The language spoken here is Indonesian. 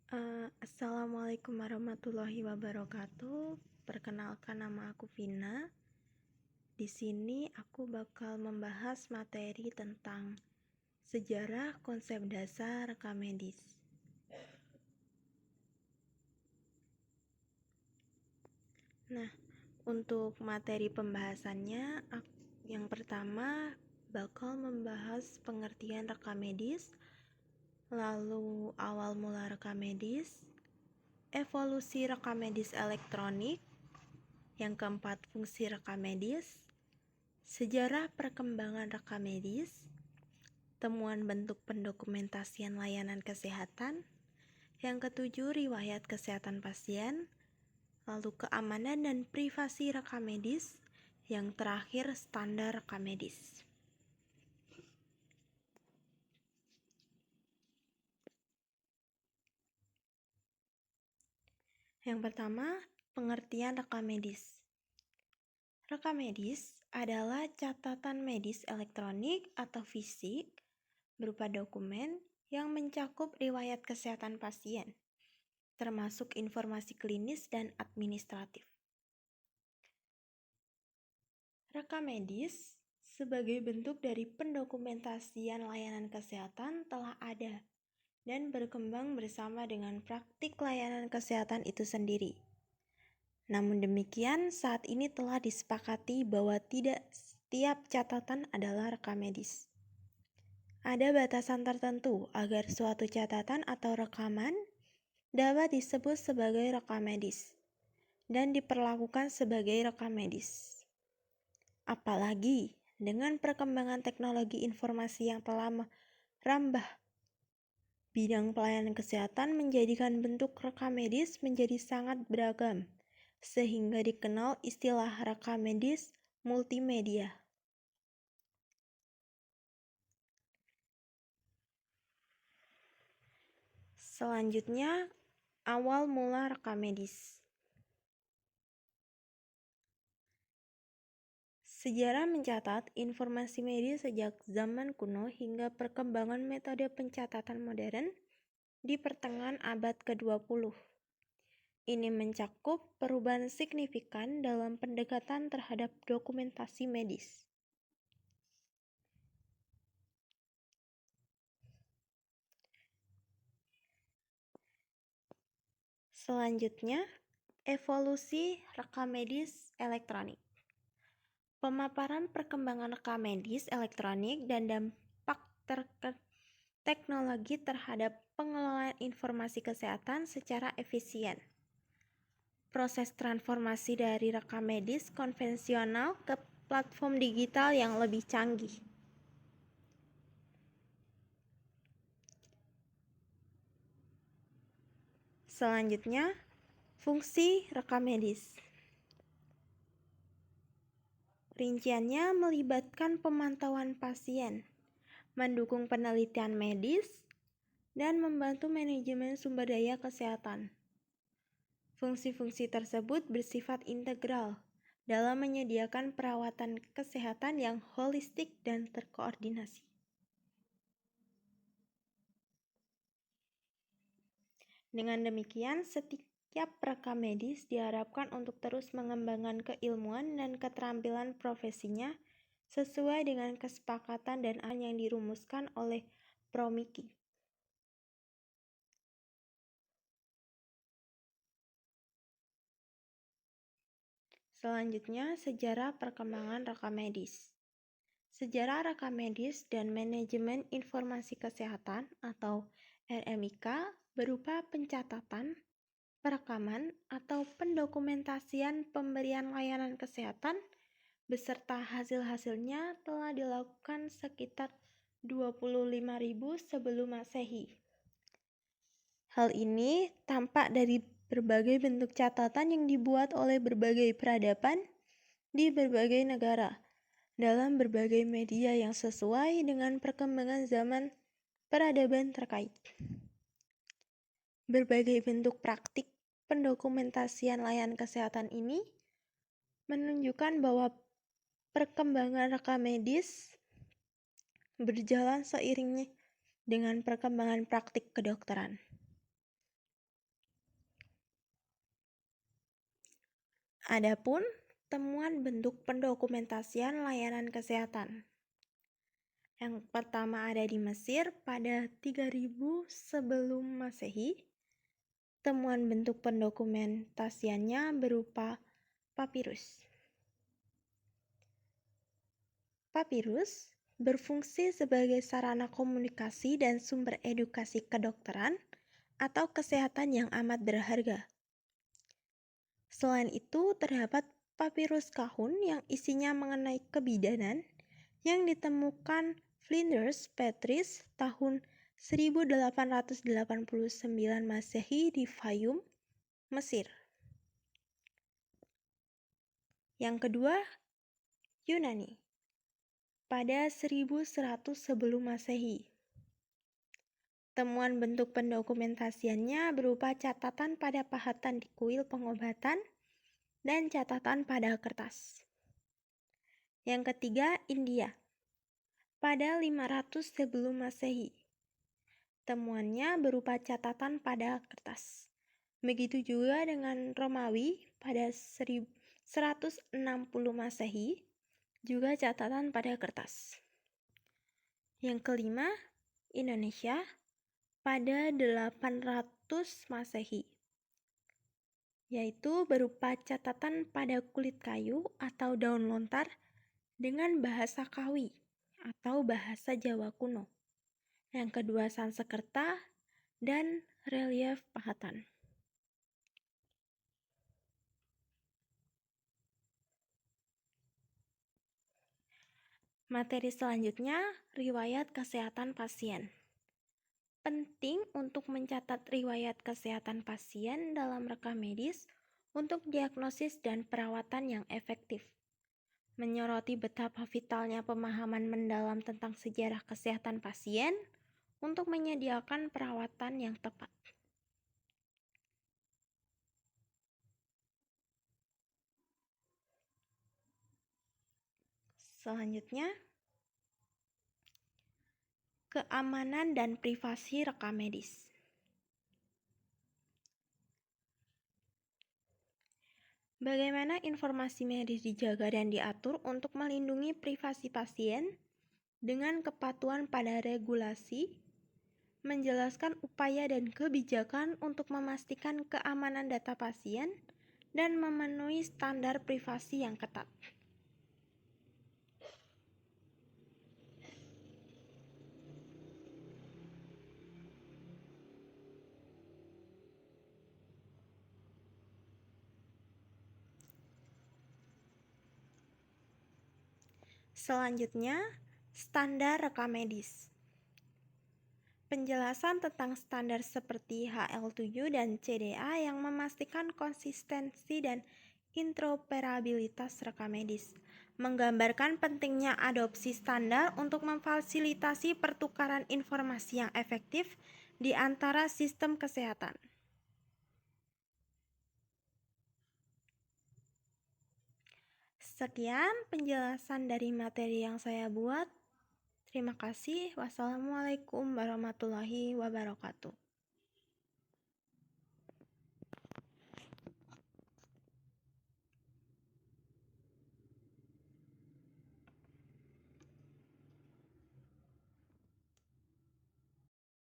Assalamualaikum warahmatullahi wabarakatuh. Perkenalkan, nama aku Vina. Di sini aku bakal membahas materi tentang sejarah konsep dasar rekam medis. Nah, untuk materi pembahasannya, yang pertama bakal membahas pengertian rekam medis, lalu awal mula rekam medis, evolusi rekam medis elektronik, yang keempat fungsi rekam medis, sejarah perkembangan rekam medis, temuan bentuk pendokumentasian layanan kesehatan, yang ketujuh riwayat kesehatan pasien, lalu keamanan dan privasi rekam medis, yang terakhir standar rekam medis. Yang pertama, pengertian rekam medis. Rekam medis adalah catatan medis elektronik atau fisik berupa dokumen yang mencakup riwayat kesehatan pasien, termasuk informasi klinis dan administratif. Rekam medis sebagai bentuk dari pendokumentasian layanan kesehatan telah ada dan berkembang bersama dengan praktik layanan kesehatan itu sendiri. Namun demikian, saat ini telah disepakati bahwa tidak setiap catatan adalah rekam medis. Ada batasan tertentu agar suatu catatan atau rekaman dapat disebut sebagai rekam medis dan diperlakukan sebagai rekam medis. Apalagi dengan perkembangan teknologi informasi yang telah merambah bidang pelayanan kesehatan menjadikan bentuk rekam medis menjadi sangat beragam, sehingga dikenal istilah rekam medis multimedia. Selanjutnya, awal mula rekam medis. Sejarah mencatat informasi medis sejak zaman kuno hingga perkembangan metode pencatatan modern di pertengahan abad ke-20. Ini mencakup perubahan signifikan dalam pendekatan terhadap dokumentasi medis. Selanjutnya, evolusi rekam medis elektronik. Pemaparan perkembangan rekam medis elektronik dan dampak teknologi terhadap pengelolaan informasi kesehatan secara efisien. Proses transformasi dari rekam medis konvensional ke platform digital yang lebih canggih. Selanjutnya, fungsi rekam medis. Rinciannya melibatkan pemantauan pasien, mendukung penelitian medis, dan membantu manajemen sumber daya kesehatan. Fungsi-fungsi tersebut bersifat integral dalam menyediakan perawatan kesehatan yang holistik dan terkoordinasi. Dengan demikian, setiap rekam medis diharapkan untuk terus mengembangkan keilmuan dan keterampilan profesinya sesuai dengan kesepakatan dan arahan yang dirumuskan oleh Promiki. Selanjutnya, sejarah perkembangan rekam medis. Sejarah rekam medis dan manajemen informasi kesehatan atau RMIK berupa pencatatan, perekaman, atau pendokumentasian pemberian layanan kesehatan beserta hasil-hasilnya telah dilakukan sekitar 25.000 sebelum Masehi. Hal ini tampak dari berbagai bentuk catatan yang dibuat oleh berbagai peradaban di berbagai negara dalam berbagai media yang sesuai dengan perkembangan zaman peradaban terkait. Berbagai bentuk praktik pendokumentasian layanan kesehatan ini menunjukkan bahwa perkembangan rekam medis berjalan seiring dengan perkembangan praktik kedokteran. Adapun temuan bentuk pendokumentasian layanan kesehatan. Yang pertama ada di Mesir pada 3000 sebelum Masehi. Temuan bentuk pendokumentasiannya berupa papirus. Papirus berfungsi sebagai sarana komunikasi dan sumber edukasi kedokteran atau kesehatan yang amat berharga. Selain itu, terdapat papirus kahun yang isinya mengenai kebidanan yang ditemukan Flinders Petrie tahun 1889 Masehi di Fayum, Mesir. Yang kedua, Yunani pada 1100 sebelum Masehi. Temuan bentuk pendokumentasiannya berupa catatan pada pahatan di kuil pengobatan dan catatan pada kertas. Yang ketiga, India pada 500 sebelum Masehi. Temuannya berupa catatan pada kertas. Begitu juga dengan Romawi pada 160 Masehi, juga catatan pada kertas. Yang kelima, Indonesia pada 800 Masehi, yaitu berupa catatan pada kulit kayu atau daun lontar dengan bahasa Kawi atau bahasa Jawa kuno. Yang kedua, Sanskerta dan relief pahatan. Materi selanjutnya, riwayat kesehatan pasien. Penting untuk mencatat riwayat kesehatan pasien dalam rekam medis untuk diagnosis dan perawatan yang efektif. Menyoroti betapa vitalnya pemahaman mendalam tentang sejarah kesehatan pasien untuk menyediakan perawatan yang tepat. Selanjutnya, keamanan dan privasi rekam medis. Bagaimana informasi medis dijaga dan diatur untuk melindungi privasi pasien dengan kepatuhan pada regulasi, menjelaskan upaya dan kebijakan untuk memastikan keamanan data pasien dan memenuhi standar privasi yang ketat. Selanjutnya, standar rekam medis. Penjelasan tentang standar seperti HL7 dan CDA yang memastikan konsistensi dan interoperabilitas rekam medis. Menggambarkan pentingnya adopsi standar untuk memfasilitasi pertukaran informasi yang efektif di antara sistem kesehatan. Sekian penjelasan dari materi yang saya buat. Terima kasih. Wassalamualaikum warahmatullahi wabarakatuh.